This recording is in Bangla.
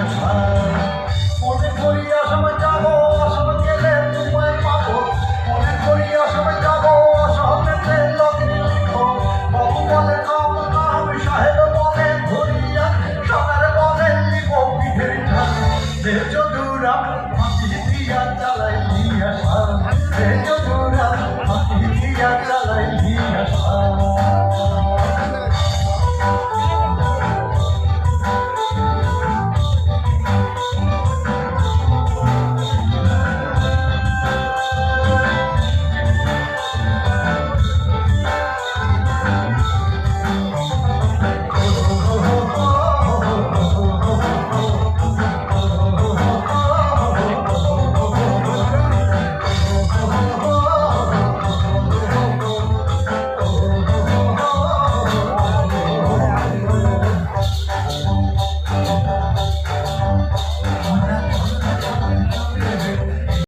আশা মনে করি আসাম যাব আসাম গেলে তোমায় পাবো মনে করি আসাম যাব আসামেতে লগে লিখো বাবু বলে কাম কাম সাহেব বলে ধরিয়া সবার বলে লিখো পিঠের ঠান দূর আমি ফাঁসি দিয়া চালাই আশা